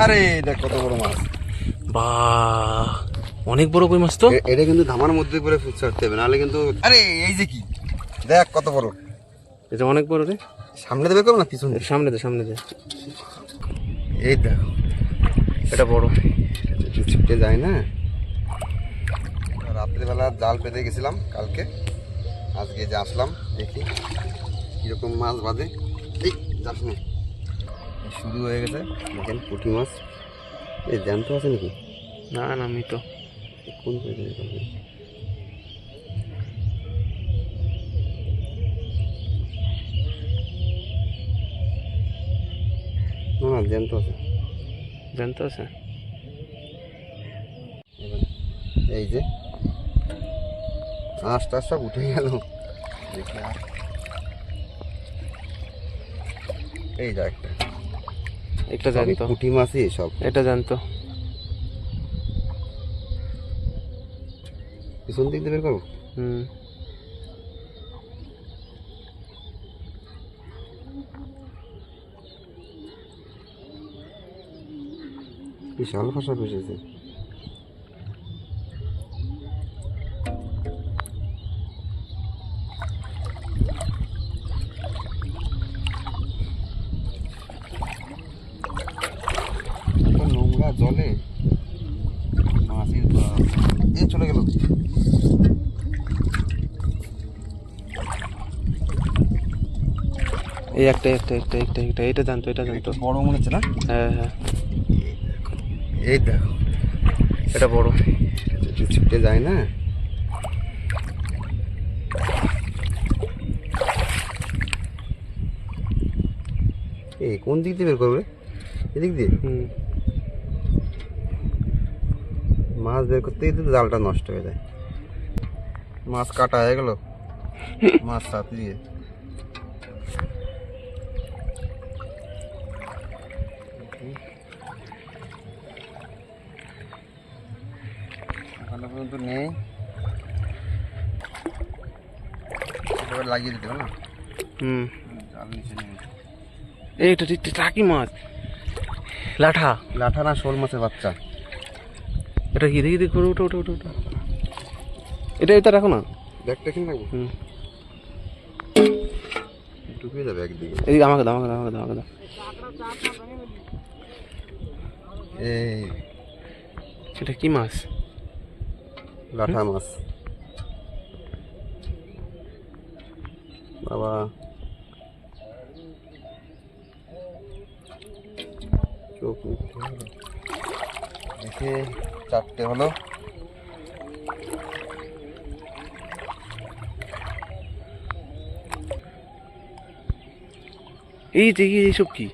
আরে দেখ কত বড় মাছ। বাহ, অনেক বড় কই মাছ তো। এটা কিন্তু ধামার মধ্যে করে ছাড়তে হবে, নাহলে কিন্তু। আরে এই যে কি, দেখ কত বড়। এটা অনেক বড় রে। সামনে দেবে কম না পিছন? সামনে দে, সামনে দে। এই দেখো, এটা বড়। ছুটে যায় না। রাত্রিবেলা জাল পেতে গেছিলাম কালকে, আজকে যে আসলাম দেখি কিরকম মাছ বাঁধে। এই যাস না, শুরু হয়ে গেছে। দেখেন পুঁটি মাছ। এই জ্যান্ত আছে নাকি? না না, আমি তো কোন না, জ্যান্ত আছে। জানতে আছে। এই যে আস্তে আস্তে উঠে গেল। দেখি এই যা একটা, একটা জানতো। পুঁটি মাছই সব। এটা জানতো। পিছন দিক দিয়ে বের করবো। হুম। বিশাল ফাঁসা ফেসেছে। নোংরা জলে মাছের এ চলে গেল। এই একটা একটা একটা একটা একটা এটা জানতো, এটা জানতো। বড় মনে হচ্ছে না? হ্যাঁ হ্যাঁ, এই দেখো, এটা বড়। ছুটে যায় না। এই কোন দিক দিয়ে বের করবে? এদিক দিয়ে? হুম। মাছ বের করতে গিয়ে তো জালটা নষ্ট হয়ে যায়। মাছ কাটা হয়ে গেল, মাছ সাথে দিয়ে। এখনো পর্যন্ত নেই, লাগিয়ে দিতে হবে না। হুম। জাল নিচে নেই। এইটা টাকি মাছ, লাঠা। লাঠা না, শোল মাছের বাচ্চা। এটা কি দেখি দেখি, ওটা ওটা ওটা ওটা। এটা এটা রাখো না। ব্যাগটা এখানে রাখবো, হুম। ডুবে যাবে একদিকে। এদিকে আমাকে দাও, আমাকে দাও, আমাকে দাও, আমাকে দাও। এই এটা কি মাছ? লাঠা মাছ বাবা। চোখ দেখে চারটে হলো। এই যে এইসব কি?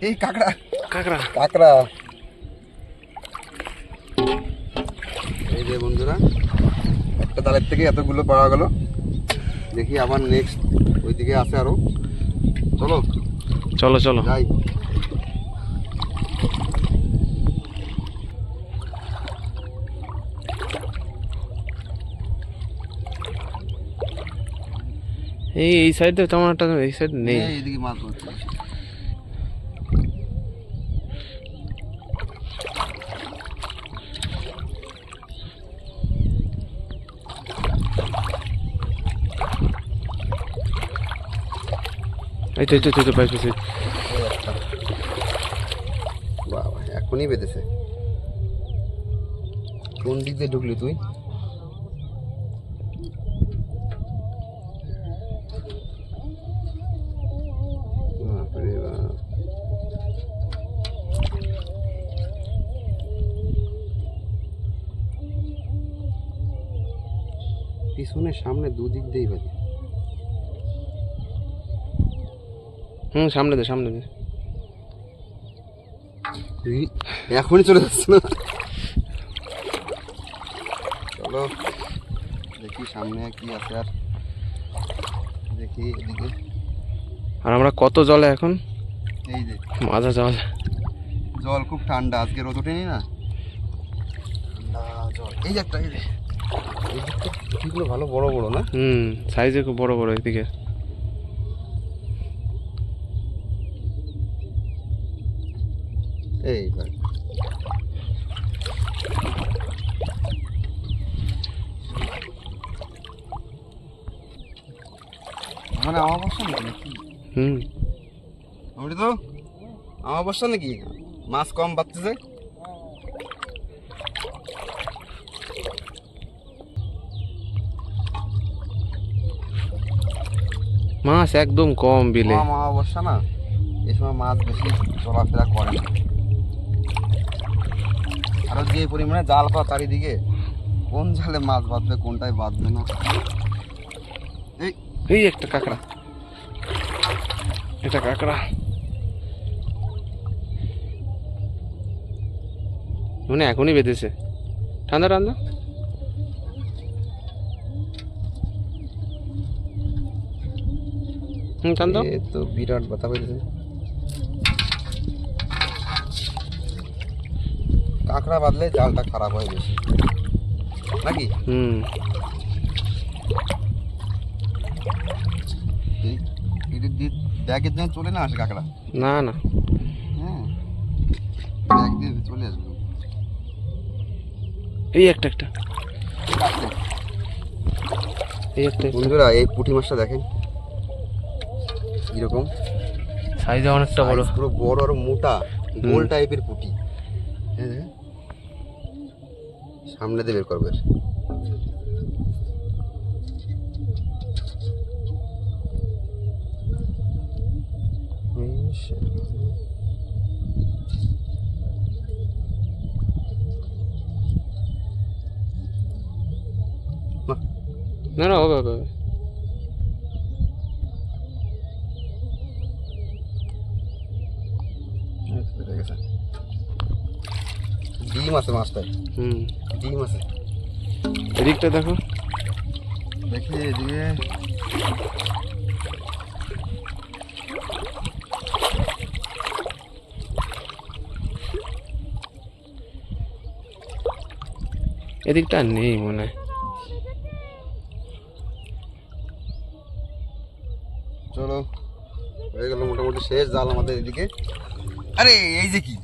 এই কাঁকড়া, কাঁকড়া। কাঁকড়া। এই যে বন্ধুরা, একটা তালের থেকে এতগুলো পাওয়া গেল। দেখি আবার নেক্সট ওইদিকে আছে আরো। চলো চলো চলো। যাই। এই সাইডে তেমন একটা, এই সাইড নেই। এইদিকে মাছ ধরছে। এই তো এই তো এই তো পাইছি। বাবা এখনই বেঁধেছে। কোন দিক দিয়ে ঢুকলি তুই? বাপরে বাপ। পিছনে সামনে দুদিক দিয়েই বাজে। হুম, সামনে দে, সামনে দে। এখনই চলে যাচ্ছে না। চলো দেখি সামনে কি আছে। আর দেখি এদিকে। আর আমরা কত জলে এখন? এই যে মাজা জল। জল খুব ঠান্ডা, আজকে রোদ ওঠেনি না, ঠান্ডা জল। এই যে একটা, এই যে এই দিকটা পুঁটিগুলো ভালো বড় বড় না? হুম, সাইজে খুব বড় বড় এদিকে। এই ভাই মানে অমাবস্যা নাকি? হুম, আমি তো অমাবস্যা নাকি? মাছ কম বাড়তেছে। মাছ একদম কম বিলে। অমাবস্যা না, এই সময় মাছ বেশি চলাফেরা করে না। আরো যে পরিমাণে জাল পাওয়া চারিদিকে, কোন জালে মাছ বাঁধবে কোনটায় বাঁধবে না। এই এই একটা কাঁকড়া, এটা কাঁকড়া মানে এখনই বেঁধেছে। ঠান্ডা ঠান্ডা। হুম, ঠান্ডা। এ তো বিরাট ব্যথা পেয়েছে। কাঁকড়া বাঁধলে জালটা খারাপ হয় বেশি নাকি? হুম, ব্যাগের জন্য চলে না আসে কাঁকড়া। না না, হ্যাঁ, ব্যাগ দিয়ে চলে আসবে। এই একটা একটা এই একটা বন্ধুরা, এই পুঁটি মাছটা দেখেন কিরকম সাইজে অনেকটা বড়। size, পুরো বড় আর মোটা গোল টাইপের পুঁটি। হ্যাঁ দেখেন, সামনে দিয়ে বের করবে। না না, হবে হবে হবে। ডিম আছে মাছটায়, হুম, ডিম আছে। এদিকটা দেখো। দেখি এদিকে এদিকটা আর নেই মনে হয়। চলো, হয়ে গেল মোটামুটি শেষ জাল আমাদের এদিকে। আরে এই যে কি,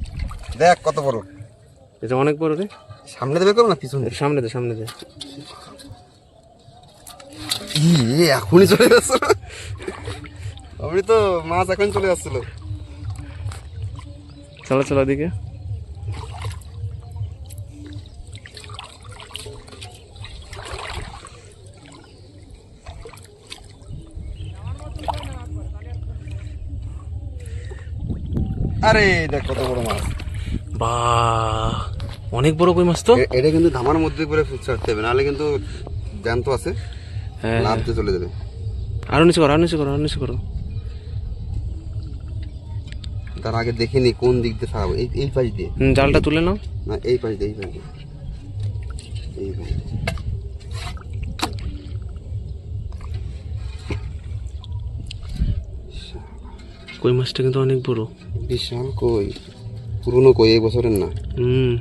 দেখ কত বড়। এটা অনেক বড় রে। সামনে দেবে করো না পিছনে? সামনে দে, সামনে দে। এখনই চলে যাচ্ছিল। আমি তো মাছ এখন চলে যাচ্ছিল। চলো চলো ওদিকে। আরে দেখ কত বড় মাছ। বাহ, অনেক বড় কই মাছ তো। এটা কিন্তু ধামার মধ্যে করে ছাড়তে হবে, নাহলে কিন্তু জ্যান্ত আছে, হ্যাঁ, লাভ দিয়ে চলে যাবে। আরো নিচে করো, আরো নিচে করো, আরো নিচে করো। তার আগে দেখে নি কোন দিক দিয়ে ছাড়াবো। এই পাশ দিয়ে জালটা তুলে নাও। না, এই পাশ দিয়ে, এই পাশ দিয়ে, এই পাশ দিয়ে। কই মাছটা কিন্তু অনেক বড়। বিশাল কই, পুরনো কই, এই বছরের না। হুম,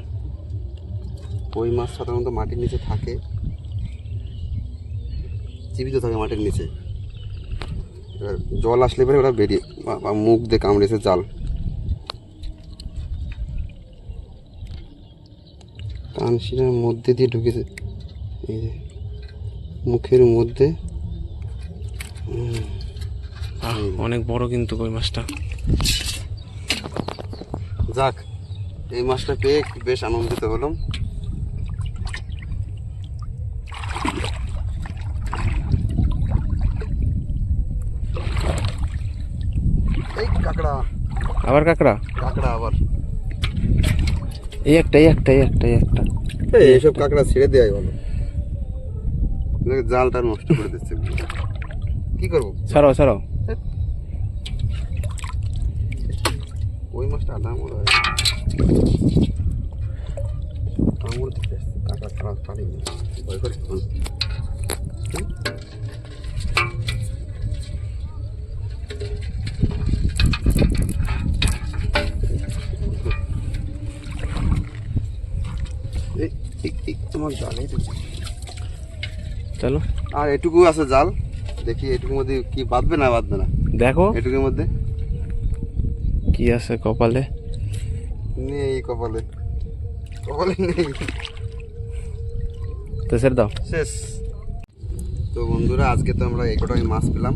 কই মাছ সাধারণত মাটির নিচে থাকে, জীবিত থাকে মাটির নিচে। এবার জল আসলে পরে ওরা বেরিয়ে বা মুখ দিয়ে কামড়েছে জাল। কানশিরার মধ্যে দিয়ে ঢুকেছে, এই যে মুখের মধ্যে। অনেক বড় কিন্তু কই মাছটা। যাক, এই মাছটা পেয়ে বেশ আনন্দিত হলাম। এই কাঁকড়া, আবার কাঁকড়া। কাঁকড়া আবার। এই একটা, এই একটা, এই একটা, এই একটা। এইসব কাঁকড়া ছেড়ে দেওয়াই ভালো, জালটা নষ্ট করে দিচ্ছে। কি করবো, ছাড়াও ছাড়াও। ওই মাছটা আধা মনে হয় কামড় দিতে আসছে, কাঁকড়া ছাড়া পারিনি, ভয় করে। তোমার জালেই তো। চলো, আর এটুকু আছে জাল, দেখি এটুকুর মধ্যে কি বাঁধবে না বাঁধবে না। দেখো এটুকুর মধ্যে কি আছে কপালে। নেই কপালে। কপালে নেই। তো ছেড়ে দাও। শেষ। তো বন্ধুরা আজকে তো আমরা এই কটাই মাছ পেলাম,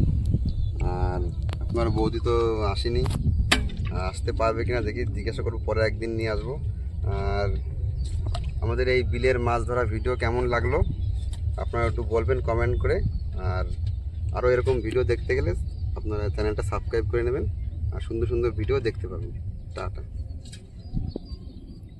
আর আপনার বৌদি তো আসেনি, আসতে পারবে কিনা দেখি, জিজ্ঞাসা করবো, পরে একদিন নিয়ে আসবো। আর আমাদের এই বিলের মাছ ধরা ভিডিও কেমন লাগলো আপনারা একটু বলবেন কমেন্ট করে। আর আরও এরকম ভিডিও দেখতে গেলে আপনারা চ্যানেলটা সাবস্ক্রাইব করে নেবেন, আর সুন্দর সুন্দর ভিডিও দেখতে পাবেন। টাটা।